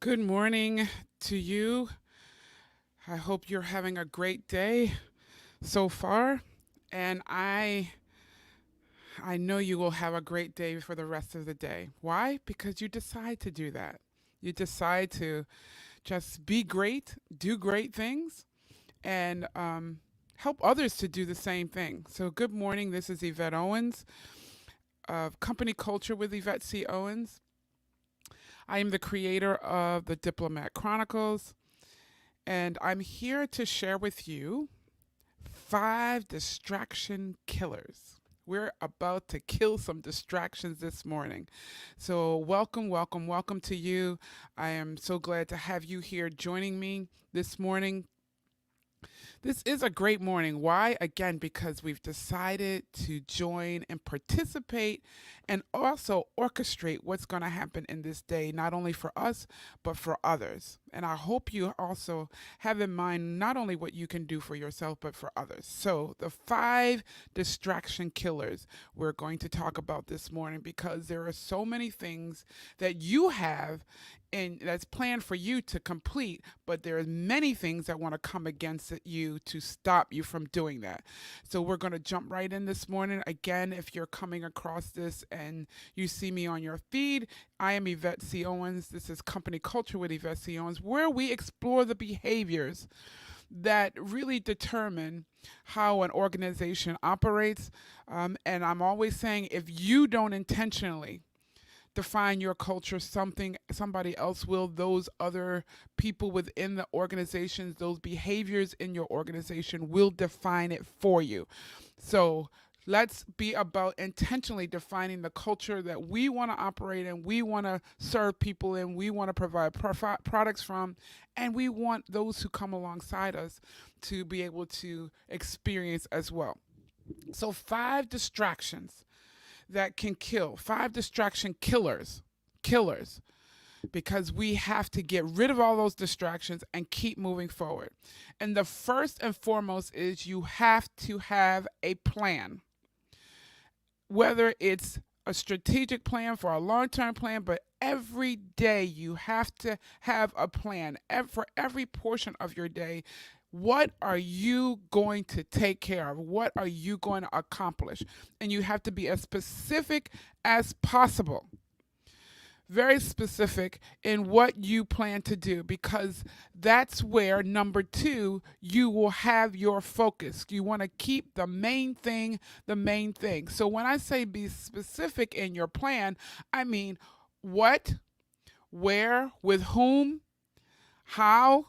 Good morning to you. I hope you're having a great day so far, and I know you will have a great day for the rest of the day. Why? Because you decide to do that. You decide to just be great, do great things, and help others to do the same thing. So, good morning. This is Yvette Owens of Company Culture with Yvette C. Owens. I am the creator of the Diplomat Chronicles, and I'm here to share with you 5 distraction killers. We're about to kill some distractions this morning. So, welcome, welcome, welcome to you. I am so glad to have you here joining me this morning. This is a great morning. Why? Again, because we've decided to join and participate and also orchestrate what's going to happen in this day, not only for us, but for others. And I hope you also have in mind not only what you can do for yourself, but for others. So, the 5 distraction killers we're going to talk about this morning because there are so many things that you have and that's planned for you to complete, but there are many things that want to come against you to stop you from doing that. So we're going to jump right in this morning. Again, if you're coming across this and you see me on your feed, I am Yvette C. Owens. This is Company Culture with Yvette C. Owens, where we explore the behaviors that really determine how an organization operates. And I'm always saying if you don't intentionally define your culture, somebody else will. Those other people within the organizations, those behaviors in your organization will define it for you. So let's be about intentionally defining the culture that we want to operate in, we want to serve people in, we want to provide products from, and we want those who come alongside us to be able to experience as well. So 5 distraction killers, because we have to get rid of all those distractions and keep moving forward. And the first and foremost is you have to have a plan, whether it's a strategic plan for a long term plan, but every day you have to have a plan for every portion of your day. What are you going to take care of? What are you going to accomplish? And you have to be as specific as possible, very specific in what you plan to do, because that's where number two, you will have your focus. You want to keep the main thing the main thing. So when I say be specific in your plan, I mean what, where, with whom, how.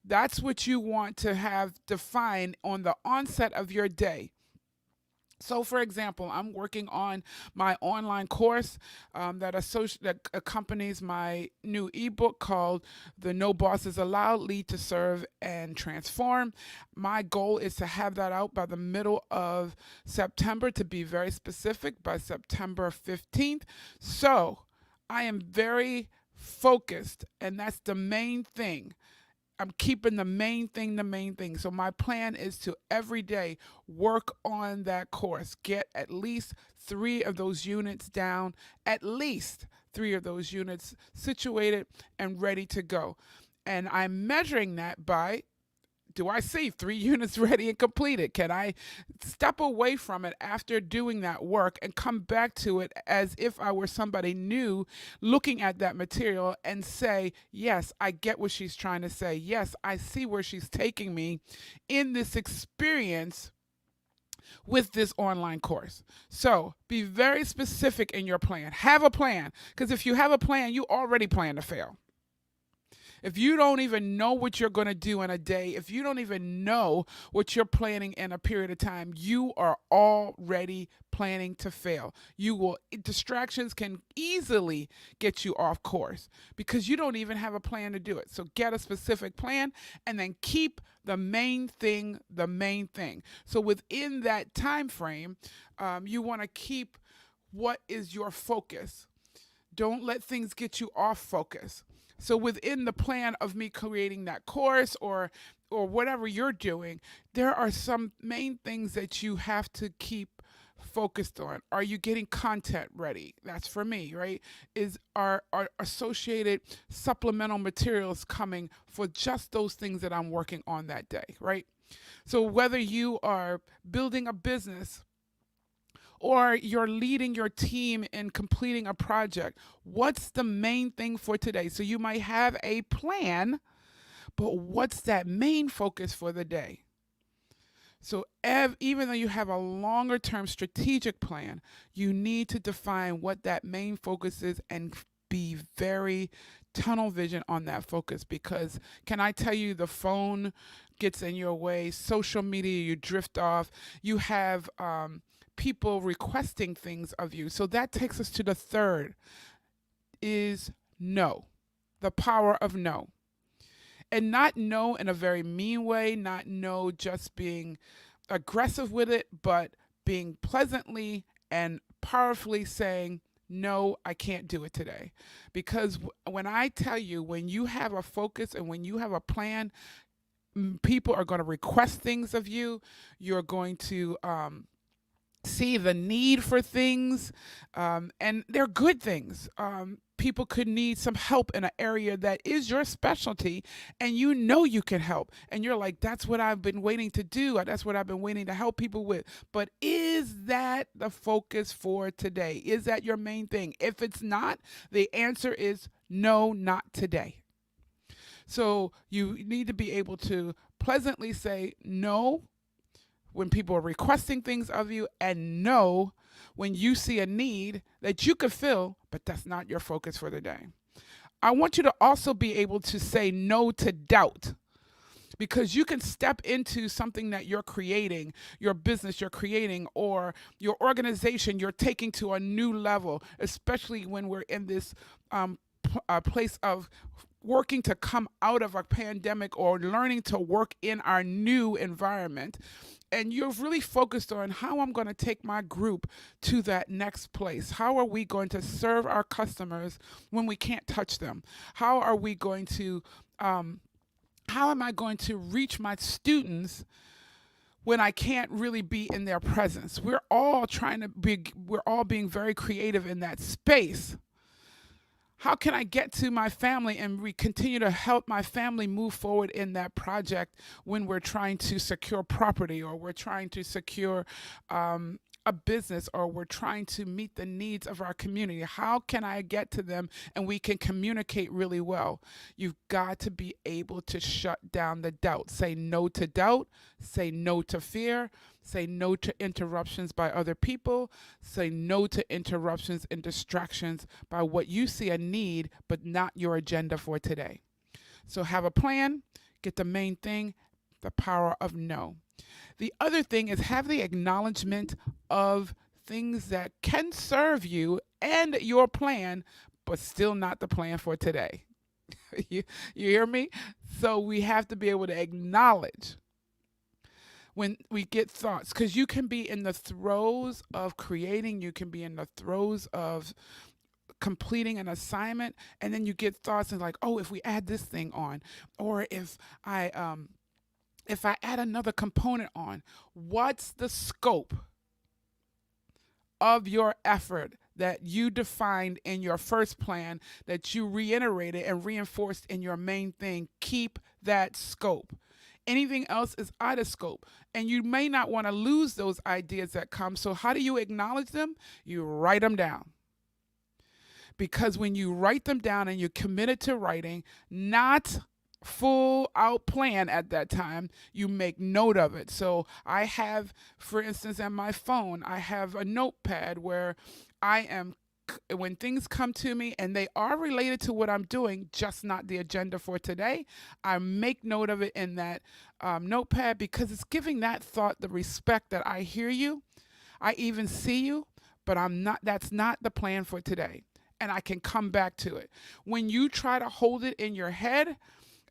That's what you want to have defined on the onset of your day. So, for example, I'm working on my online course that accompanies my new ebook called "The No Bosses Allowed: Lead to Serve and Transform." My goal is to have that out by the middle of September, to be very specific, by September 15th. So, I am very focused, and that's the main thing. I'm keeping the main thing the main thing. So my plan is to every day work on that course, get at least 3 of those units down, at least 3 of those units situated and ready to go. And I'm measuring that by, do I see 3 units ready and completed? Can I step away from it after doing that work and come back to it as if I were somebody new looking at that material and say, yes, I get what she's trying to say. Yes, I see where she's taking me in this experience with this online course. So be very specific in your plan. Have a plan, because if you have a plan, you already plan to fail. If you don't even know what you're going to do in a day, if you don't even know what you're planning in a period of time, you are already planning to fail. Distractions can easily get you off course because you don't even have a plan to do it. So get a specific plan and then keep the main thing the main thing. So within that time frame, you want to keep what is your focus. Don't let things get you off focus. So within the plan of me creating that course or whatever you're doing, there are some main things that you have to keep focused on? Are you getting content ready? That's for me, right? Are associated supplemental materials coming for just those things that I'm working on that day, right? So whether you are building a business or you're leading your team in completing a project, what's the main thing for today? So you might have a plan, but what's that main focus for the day? So even though you have a longer term strategic plan, you need to define what that main focus is and be very tunnel vision on that focus, because can I tell you, the phone gets in your way, social media, you drift off, you have people requesting things of you. So that takes us to the third is no, the power of no. And not no in a very mean way, not no just being aggressive with it, but being pleasantly and powerfully saying, no, I can't do it today. Because when I tell you, when you have a focus and when you have a plan, people are going to request things of you. You're going to see the need for things, and they're good things. People could need some help in an area that is your specialty, and you know you can help. And you're like, that's what I've been waiting to do. That's what I've been waiting to help people with. But is that the focus for today? Is that your main thing? If it's not, the answer is no, not today. So you need to be able to pleasantly say no when people are requesting things of you, and no when you see a need that you could fill, but that's not your focus for the day. I want you to also be able to say no to doubt, because you can step into something that you're creating, your business you're creating, or your organization you're taking to a new level, especially when we're in this place of working to come out of a pandemic or learning to work in our new environment. And you're really focused on how I'm going to take my group to that next place. How are we going to serve our customers when we can't touch them? How are we going to, how am I going to reach my students when I can't really be in their presence? We're all being very creative in that space. How can I get to my family and we continue to help my family move forward in that project when we're trying to secure property, or we're trying to secure a business, or we're trying to meet the needs of our community? How can I get to them and we can communicate really well? You've got to be able to shut down the doubt. Say no to doubt, say no to fear, say no to interruptions by other people, say no to interruptions and distractions by what you see a need but not your agenda for today. So have a plan, get the main thing, the power of no. The other thing is have the acknowledgement of things that can serve you and your plan, but still not the plan for today. You hear me? So we have to be able to acknowledge when we get thoughts, because you can be in the throes of creating, you can be in the throes of completing an assignment, and then you get thoughts and like, oh, if we add this thing on, or if I add another component on, what's the scope of your effort that you defined in your first plan, that you reiterated and reinforced in your main thing? Keep that scope. Anything else is out of scope. And you may not want to lose those ideas that come. So how do you acknowledge them? You write them down. Because when you write them down and you're committed to writing, not full out plan at that time, you make note of it. So I have, for instance, on my phone, I have a notepad where I am, when things come to me and they are related to what I'm doing, just not the agenda for today, I make note of it in that notepad, because it's giving that thought the respect that I hear you, I even see you, but that's not the plan for today. And I can come back to it. When you try to hold it in your head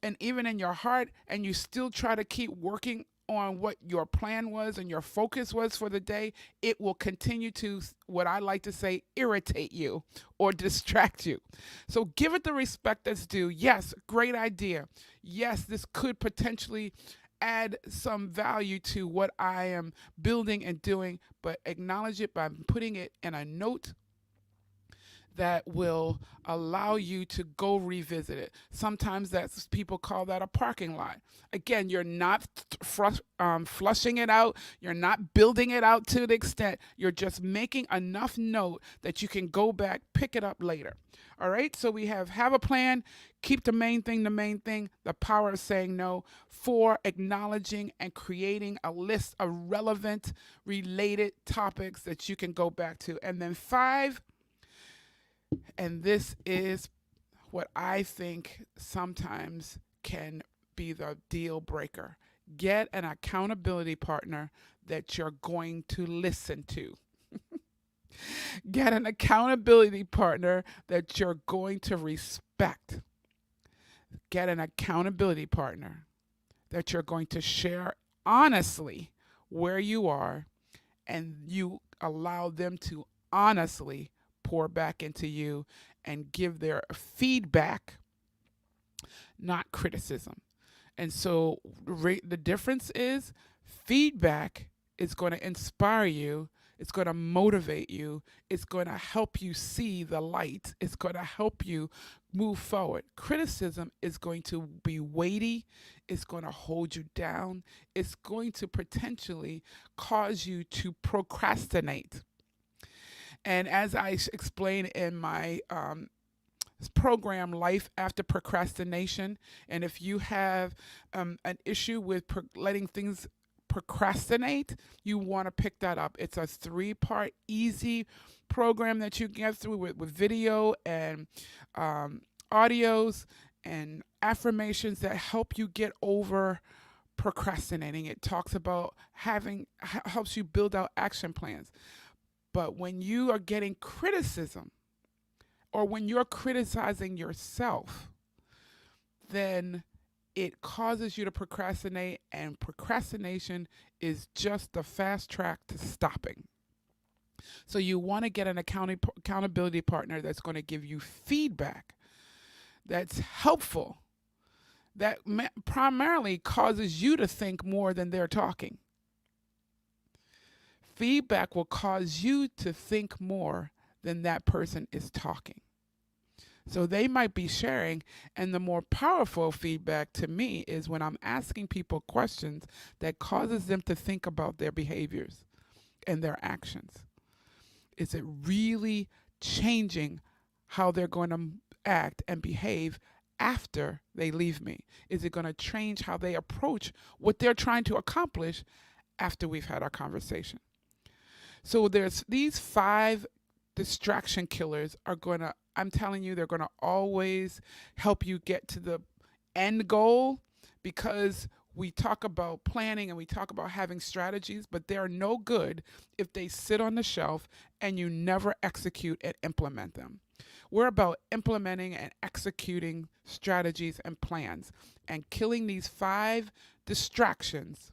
and even in your heart, and you still try to keep working on what your plan was and your focus was for the day, it will continue to, what I like to say, irritate you or distract you. So give it the respect that's due. Yes, great idea. Yes, this could potentially add some value to what I am building and doing, but acknowledge it by putting it in a note that will allow you to go revisit it. Sometimes that's people call that a parking lot. Again, you're not flushing it out. You're not building it out to the extent. You're just making enough note that you can go back, pick it up later. All right. So we have a plan. Keep the main thing the main thing. The power of saying no. 4, acknowledging and creating a list of relevant, related topics that you can go back to. And then 5, and this is what I think sometimes can be the deal breaker. Get an accountability partner that you're going to listen to. Get an accountability partner that you're going to respect. Get an accountability partner that you're going to share honestly where you are, and you allow them to honestly pour back into you and give their feedback, not criticism. And so the difference is feedback is going to inspire you. It's going to motivate you. It's going to help you see the light. It's going to help you move forward. Criticism is going to be weighty. It's going to hold you down. It's going to potentially cause you to procrastinate. And as I explained in my program, Life After Procrastination, and if you have an issue with letting things procrastinate, you want to pick that up. It's a 3-part easy program that you get through with video and audios and affirmations that help you get over procrastinating. It talks about helps you build out action plans. But when you are getting criticism, or when you're criticizing yourself, then it causes you to procrastinate, and procrastination is just the fast track to stopping. So you want to get an accountability partner that's going to give you feedback that's helpful, that primarily causes you to think more than they're talking. Feedback will cause you to think more than that person is talking. So they might be sharing, and the more powerful feedback to me is when I'm asking people questions that causes them to think about their behaviors and their actions. Is it really changing how they're going to act and behave after they leave me? Is it going to change how they approach what they're trying to accomplish after we've had our conversation? So there's these 5 distraction killers are going to, I'm telling you, they're going to always help you get to the end goal, because we talk about planning and we talk about having strategies, but they're no good if they sit on the shelf and you never execute and implement them. We're about implementing and executing strategies and plans, and killing these 5 distractions.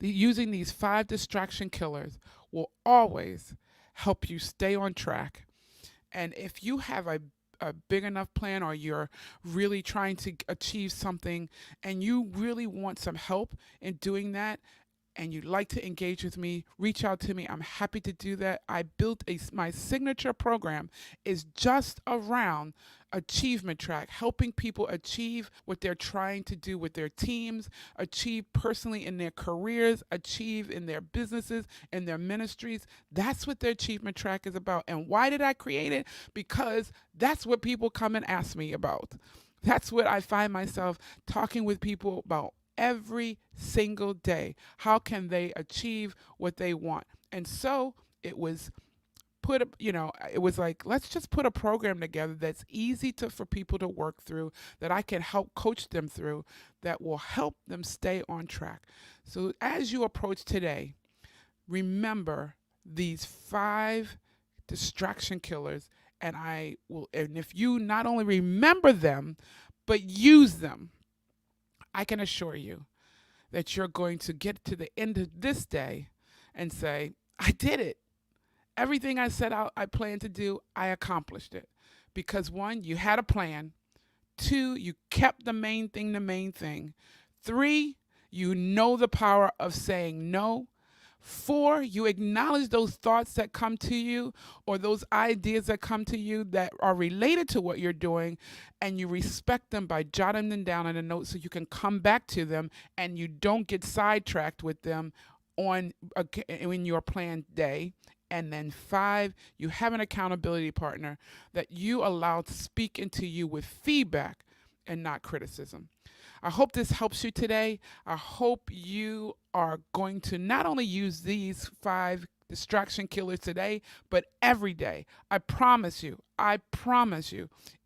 Using these 5 distraction killers will always help you stay on track. And if you have a big enough plan, or you're really trying to achieve something and you really want some help in doing that, and you'd like to engage with me, reach out to me. I'm happy to do that. I built my signature program is just around achievement track, helping people achieve what they're trying to do with their teams, achieve personally in their careers, achieve in their businesses, in their ministries. That's what the achievement track is about. And why did I create it? Because that's what people come and ask me about. That's what I find myself talking with people about every single day. How can they achieve what they want? And so it was it was like, let's just put a program together that's easy for people to work through, that I can help coach them through, that will help them stay on track. So as you approach today, remember these 5 distraction killers, and if you not only remember them, but use them, I can assure you that you're going to get to the end of this day and say, I did it. Everything I set out, I planned to do, I accomplished it. Because 1, you had a plan. 2, you kept the main thing the main thing. 3, You know the power of saying no. 4, you acknowledge those thoughts that come to you or those ideas that come to you that are related to what you're doing, and you respect them by jotting them down in a note so you can come back to them and you don't get sidetracked with them in your planned day. And then 5, you have an accountability partner that you allow to speak into you with feedback and not criticism. I hope this helps you today. I hope you are going to not only use these 5 distraction killers today, but every day. I promise you,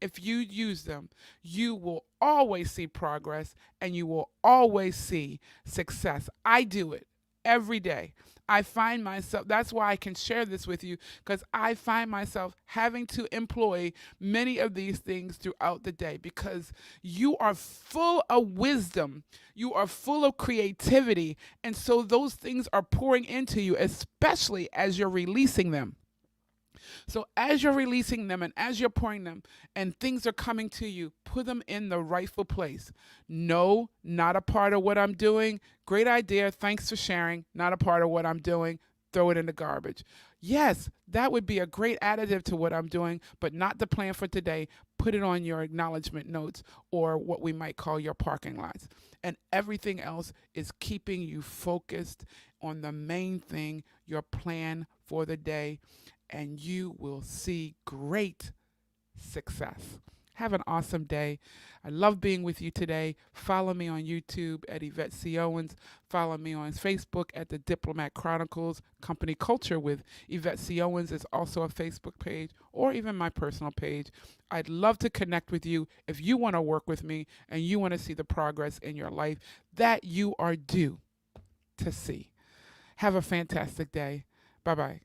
if you use them, you will always see progress and you will always see success. I do it every day. I find myself, that's why I can share this with you, because I find myself having to employ many of these things throughout the day because you are full of wisdom. You are full of creativity. And so those things are pouring into you, especially as you're releasing them. So as you're releasing them and as you're pouring them and things are coming to you, put them in the rightful place. No, not a part of what I'm doing. Great idea. Thanks for sharing. Not a part of what I'm doing. Throw it in the garbage. Yes, that would be a great additive to what I'm doing, but not the plan for today. Put it on your acknowledgement notes or what we might call your parking lots. And everything else is keeping you focused on the main thing, your plan for the day, and you will see great success. Have an awesome day. I love being with you today. Follow me on YouTube at Yvette C. Owens. Follow me on Facebook at The Diplomat Chronicles. Company Culture with Yvette C. Owens is also a Facebook page or even my personal page. I'd love to connect with you if you want to work with me and you want to see the progress in your life that you are due to see. Have a fantastic day. Bye-bye.